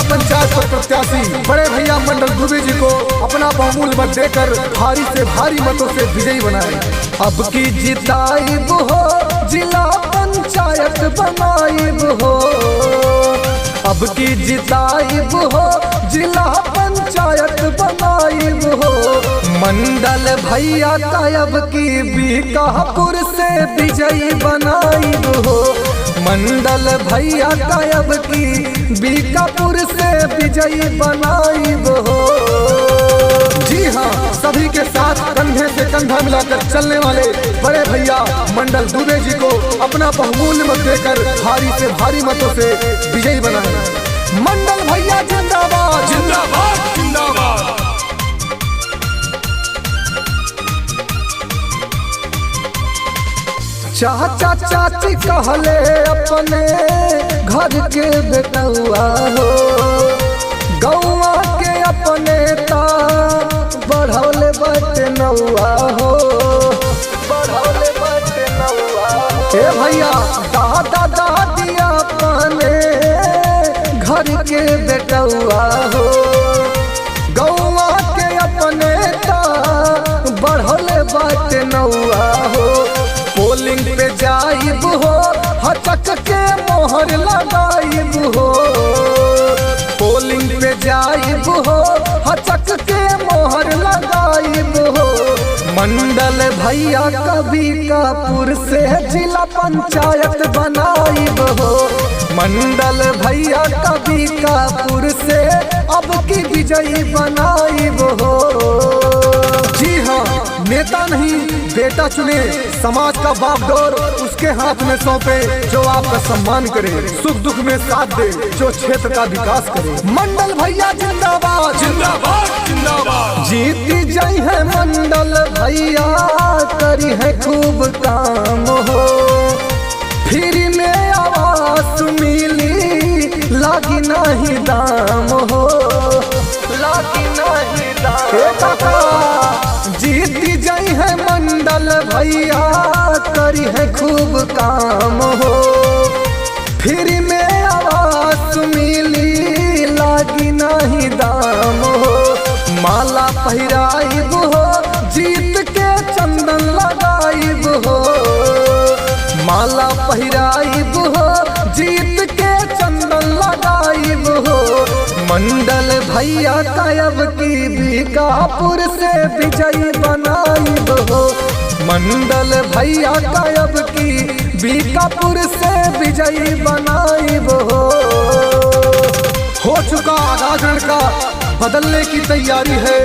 पंचायत पर प्रत्याशी बड़े भैया मंडल दुबे जी को अपना बहुमूल्य मत देकर भारी से भारी मतों से विजयी बनाए। अब की जिताइब हो जिला पंचायत बनाइब हो, अब की जिताइब हो जिला पंचायत बनाइब हो। मंडल भैया का अब की बीकापुर से विजयी बनाइब हो, मंडल भैया का अब की बीकापुर से विजयी बनाइब हो। जी हाँ, सभी के साथ कंधे से कंधा मिलाकर चलने वाले बड़े भैया मंडल दुबे जी को अपना बहुमूल्य मत देकर भारी से भारी मतों से विजयी बनाए। मंडल भैया जिंदाबाद जिंदाबाद जिंदाबाद। चाचा चाची कहले अपने घर के बेटुआ हो, गौआ के अपने ता बढ़ौले बटे नौआ हो, बढ़ौले बटे नौआ। ए भैया दादा दादी अपने घर के बेटुआ हो, गौआ के अपने ता बढ़ौले बटे नौआ हो। पोलिंग पे जाइब हो हचक के मोहर लगाइब हो, पोलिंग पे जाइब हो हचक के मोहर लगाइब हो। मंडल भैया बीकापुर से जिला पंचायत बनाइब हो, मंडल भैया बीकापुर से अब की विजयी बनाइब हो। जी हाँ, नेता नहीं बेटा चुने, समाज का बागडोर उसके हाथ में सौंपे जो आपका सम्मान करे, सुख दुख में साथ दे जो क्षेत्र का विकास करे। मंडल भैया जिंदाबाद जिंदाबाद जिंदाबाद। जीती जाई है मंडल भैया करी है खूब काम हो, फ्री में आवास मिली लागी नहीं दाम हो, लागी नहीं दाम। जीती जाई है मंडल भैया करी है खूब काम हो, फ्री में आवास मिली लागी नहीं दाम हो। माला पहिराइब हो जीत के चंदन लगाइब हो, माला पहिराइब हो जीत के चंदन लगाइब हो। मंडल भैया अब की बीकापुर से विजयी बनाइब हो, मंडल भैया अब की बीकापुर से विजयी बनाइब हो चुका आगाजन का बदलने की तैयारी है,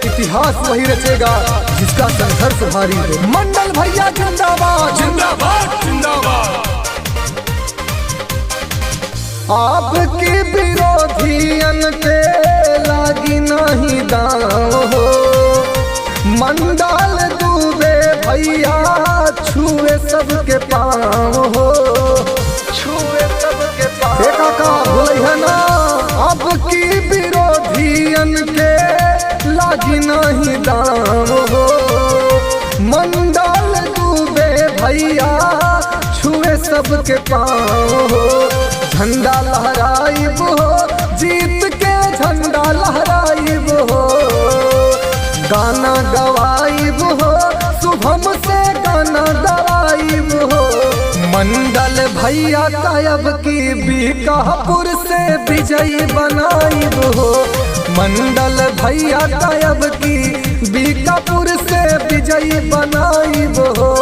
इतिहास वही रचेगा जिसका संघर्ष भारी है। मंडल भैया जिंदाबाद जिंदाबाद जिंदाबाद। आपकी विरोधियन के लागी नहीं दाम हो, मंडल दुबे भैया छुए सबके पाँव हो, छुए सबके पाँव। काका बोले है ना, आपकी विरोधियन के लागी नहीं दाम हो, मंडल दुबे भैया छुए सबके पाँव हो। झंडा लहराइब हो जीत के झंडा लहराइब हो, गाना गवाइब हो शुभम से गाना गवाइब हो। मंडल भैया अब की बीकापुर से विजयी बनाइब हो, मंडल भैया अब की बीकापुर से विजयी बनाइब हो।